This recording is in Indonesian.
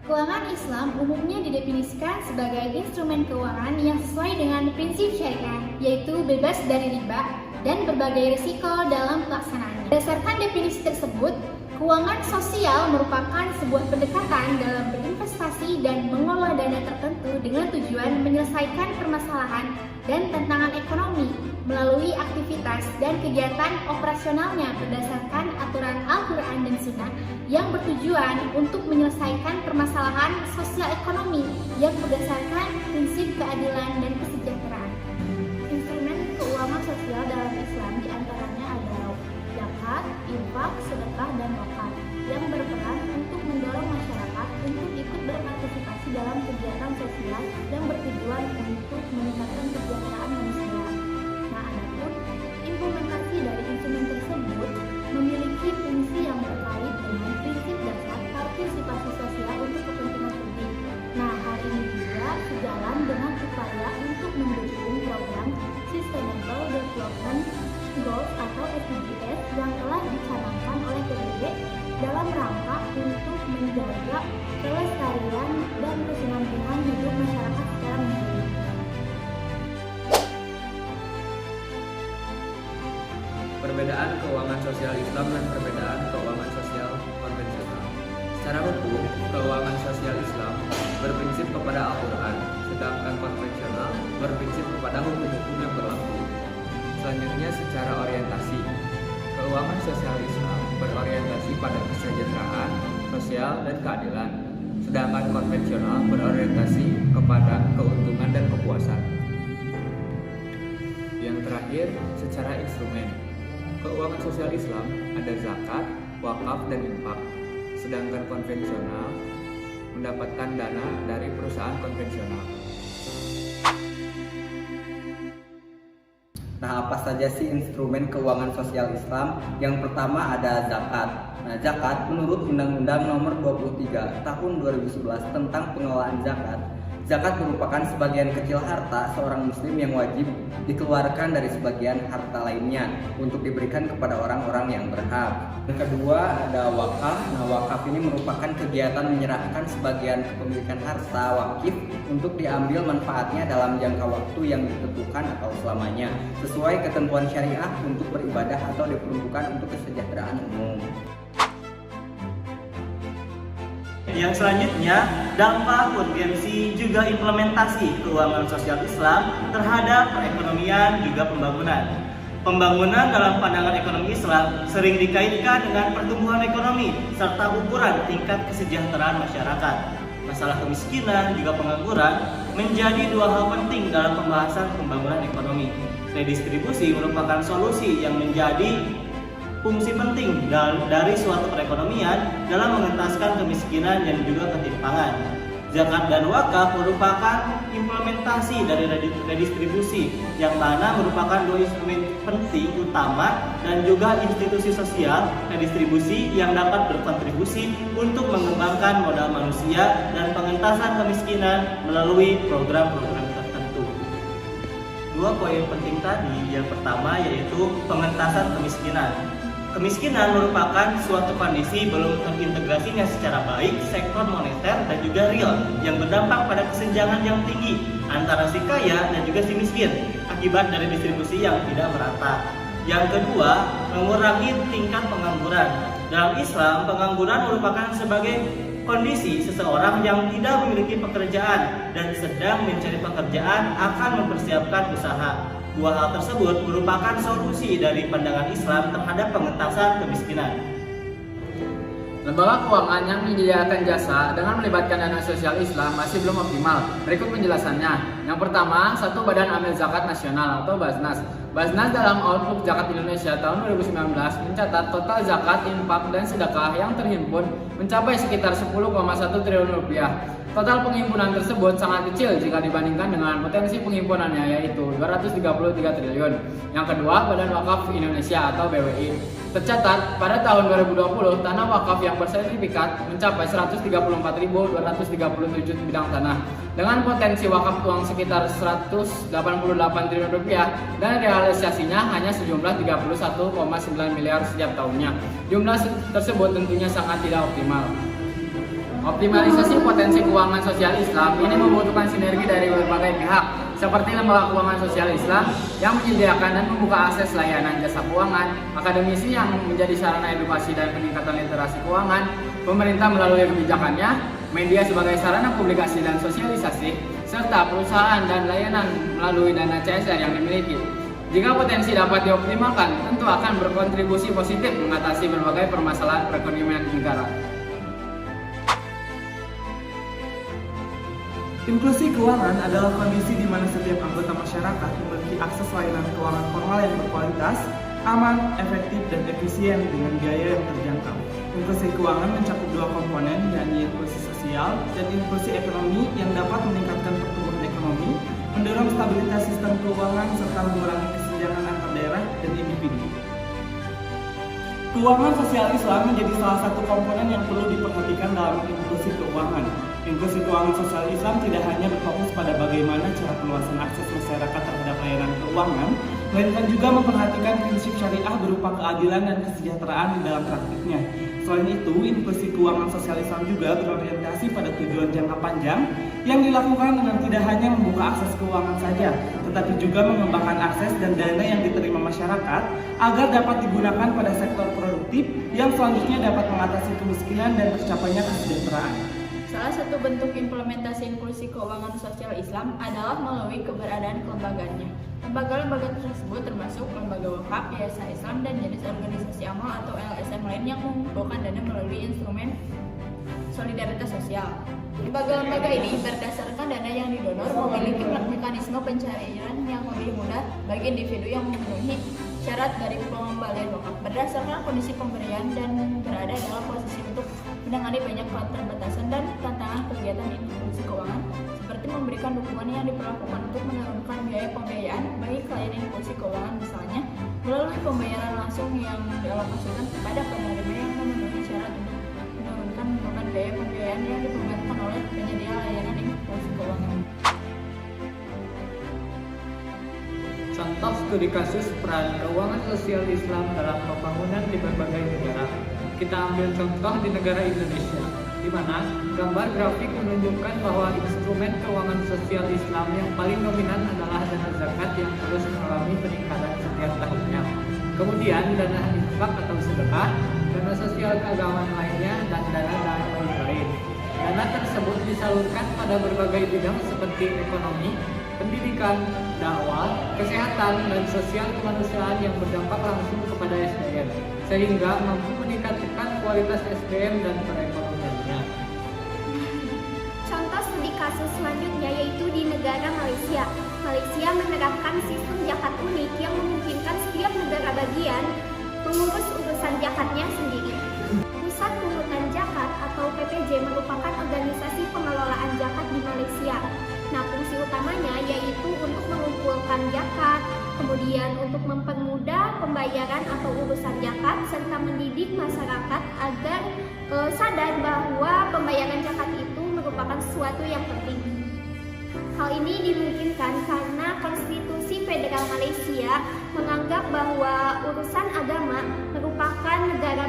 Keuangan Islam umumnya didefinisikan sebagai instrumen keuangan yang sesuai dengan prinsip syariah, yaitu bebas dari riba dan berbagai risiko dalam pelaksanaannya. Berdasarkan definisi tersebut, keuangan sosial merupakan sebuah pendekatan dalam berinvestasi dan mengelola dana tertentu dengan tujuan menyelesaikan permasalahan dan tantangan ekonomi melalui aktivitas dan kegiatan operasionalnya berdasarkan aturan Al-Quran dan Sunnah yang bertujuan untuk menyelesaikan permasalahan sosial ekonomi yang berdasarkan prinsip keadilan dan kesejahteraan. Instrumen keuangan sosial dalam Islam diantaranya adalah zakat, infak, sedekah, dan wakaf yang berperan untuk mendorong masyarakat untuk ikut berpartisipasi dalam kegiatan sosial yang bertujuan untuk meningkatkan kesejahteraan manusia. Nah, adapun implementasi dari instrumen tersebut memiliki fungsi yang terkait dengan prinsip dasar partisipasi sosial untuk kepentingan publik. Nah, hal ini juga sejalan dengan upaya untuk mendukung program Sustainable Development Goals atau SDGs yang telah dicanangkan oleh PBB dalam rangka untuk menjaga kelestarian dan kesinambungan hidup masyarakat secara menyeluruh. Perbedaan keuangan sosial Islam dan perbedaan keuangan sosial konvensional. Secara hukum, keuangan sosial Islam berprinsip kepada Al-Quran, sedangkan konvensional berprinsip kepada hukum-hukum yang berlaku. Selanjutnya, secara orientasi, keuangan sosial Islam berorientasi pada kesejahteraan, sosial, dan keadilan, sedangkan konvensional berorientasi kepada keuntungan dan kepuasan. Yang terakhir, secara instrumen, keuangan sosial Islam ada zakat, wakaf, dan infak, sedangkan konvensional mendapatkan dana dari perusahaan konvensional. Nah, apa saja sih instrumen keuangan sosial Islam? Yang pertama ada zakat. Nah, zakat menurut Undang-Undang Nomor 23 Tahun 2011 tentang pengelolaan zakat. Zakat merupakan sebagian kecil harta seorang muslim yang wajib dikeluarkan dari sebagian harta lainnya untuk diberikan kepada orang-orang yang berhak. Yang kedua ada wakaf. Nah, wakaf ini merupakan kegiatan menyerahkan sebagian kepemilikan harta wakif untuk diambil manfaatnya dalam jangka waktu yang ditentukan atau selamanya sesuai ketentuan syariah untuk beribadah atau diperuntukkan untuk kesejahteraan umum. Yang selanjutnya, dampak, urgensi, juga implementasi keuangan sosial Islam terhadap perekonomian juga pembangunan. Pembangunan dalam pandangan ekonomi Islam sering dikaitkan dengan pertumbuhan ekonomi serta ukuran tingkat kesejahteraan masyarakat. Masalah kemiskinan juga pengangguran menjadi dua hal penting dalam pembahasan pembangunan ekonomi. Redistribusi merupakan solusi yang menjadi fungsi penting dari suatu perekonomian dalam mengentaskan kemiskinan dan juga ketimpangan. Zakat dan wakaf merupakan implementasi dari redistribusi yang mana merupakan dua instrumen penting utama dan juga institusi sosial redistribusi yang dapat berkontribusi untuk mengembangkan modal manusia dan pengentasan kemiskinan melalui program-program tertentu. Dua poin penting tadi, yang pertama yaitu pengentasan kemiskinan. Kemiskinan merupakan suatu kondisi belum terintegrasinya secara baik sektor moneter dan juga real yang berdampak pada kesenjangan yang tinggi antara si kaya dan juga si miskin akibat dari distribusi yang tidak merata. Yang kedua, mengurangi tingkat pengangguran. Dalam Islam, pengangguran merupakan sebagai kondisi seseorang yang tidak memiliki pekerjaan dan sedang mencari pekerjaan akan mempersiapkan usaha. Dua hal tersebut merupakan solusi dari pandangan Islam terhadap pengentasan kemiskinan. Lembaga keuangan yang menyediakan jasa dengan melibatkan dana sosial Islam masih belum optimal. Berikut penjelasannya. Yang pertama, Badan Amil Zakat Nasional atau Baznas. Baznas dalam Outlook Zakat Indonesia tahun 2019 mencatat total zakat, infak, dan sedekah yang terhimpun mencapai sekitar 10,1 triliun rupiah. Total penghimpunan tersebut sangat kecil jika dibandingkan dengan potensi penghimpunannya, yaitu 233 triliun. Yang kedua, Badan Wakaf Indonesia atau BWI. Tercatat pada tahun 2020 tanah wakaf yang bersertifikat mencapai 134.237 bidang tanah dengan potensi wakaf uang sekitar 188 triliun rupiah dan realisasinya hanya sejumlah 31,9 miliar setiap tahunnya. Jumlah tersebut tentunya sangat tidak optimal. Optimalisasi potensi keuangan sosial Islam ini membutuhkan sinergi dari berbagai pihak, seperti Lembaga Keuangan Sosial Islam yang menyediakan dan membuka akses layanan jasa keuangan, akademisi yang menjadi sarana edukasi dan peningkatan literasi keuangan, pemerintah melalui kebijakannya, media sebagai sarana publikasi dan sosialisasi, serta perusahaan dan layanan melalui dana CSR yang dimiliki. Jika potensi dapat dioptimalkan, tentu akan berkontribusi positif mengatasi berbagai permasalahan perekonomian negara. Inklusi keuangan adalah kondisi di mana setiap anggota masyarakat memiliki akses layanan keuangan formal yang berkualitas, aman, efektif, dan efisien dengan biaya yang terjangkau. Inklusi keuangan mencakup dua komponen, yakni inklusi sosial dan inklusi ekonomi yang dapat meningkatkan pertumbuhan ekonomi, mendorong stabilitas sistem keuangan, serta mengurangi kesenjangan antar daerah dan individu. Keuangan sosial Islam menjadi salah satu komponen yang perlu diperhatikan dalam inklusi keuangan. Inklusi keuangan sosial Islam tidak hanya berfokus pada bagaimana cara perluasan akses masyarakat terhadap layanan keuangan, melainkan juga memperhatikan prinsip syariah berupa keadilan dan kesejahteraan di dalam praktiknya. Selain itu, inklusi keuangan sosial Islam juga berorientasi pada tujuan jangka panjang yang dilakukan dengan tidak hanya membuka akses keuangan saja, tetapi juga mengembangkan akses dan dana yang diterima masyarakat agar dapat digunakan pada sektor produktif yang selanjutnya dapat mengatasi kemiskinan dan tercapainya kesejahteraan. Salah satu bentuk implementasi inklusi keuangan sosial Islam adalah melalui keberadaan kelembagaannya. Lembaga-lembaga tersebut termasuk lembaga wakaf, yayasan Islam, dan jenis organisasi amal atau LSM lain yang mengumpulkan dana melalui instrumen solidaritas sosial. Lembaga-lembaga ini berdasarkan dana yang didonor memiliki mekanisme pencairan yang lebih mudah bagi individu yang memenuhi syarat dari pengembalian wakaf berdasarkan kondisi pemberian dan berada dalam posisi untuk menangani banyak keterbatasan dan tantangan kegiatan inklusi keuangan seperti memberikan dukungan yang diperlakukan untuk menurunkan biaya pembiayaan bagi klien inklusi keuangan, misalnya melalui pembayaran langsung yang dialokasikan kepada penerima yang memenuhi syarat untuk menurunkan beban biaya pembiayaan yang dibebankan oleh penyedia layanan inklusi keuangan. Contoh studi kasus peran keuangan sosial Islam dalam pembangunan di berbagai negara. Kita ambil contoh di negara Indonesia, di mana gambar grafik menunjukkan bahwa instrumen keuangan sosial Islam yang paling dominan adalah dana zakat yang terus mengalami peningkatan setiap tahunnya. Kemudian dana infak atau sedekah, dana sosial keagamaan lainnya, dan dana lain. Dana tersebut disalurkan pada berbagai bidang seperti ekonomi, pendidikan, dakwah, kesehatan, dan sosial kemanusiaan yang berdampak langsung kepada SDM, sehingga mampu meningkatkan kualitas SDM dan perekonomiannya. Contoh studi kasus selanjutnya yaitu di negara Malaysia. Malaysia menerapkan sistem zakat unik yang memungkinkan setiap negara bagian mengurus urusan zakatnya sendiri. Pusat Pungutan Zakat atau PPZ merupakan organisasi pengelolaan zakat di Malaysia. Nah, fungsi utamanya yaitu untuk mengumpulkan zakat, kemudian untuk mempermudah pembayaran atau urusan zakat, serta mendidik masyarakat agar sadar bahwa pembayaran zakat itu merupakan sesuatu yang penting. Hal ini dimungkinkan karena Konstitusi Federal Malaysia menganggap bahwa urusan agama merupakan negara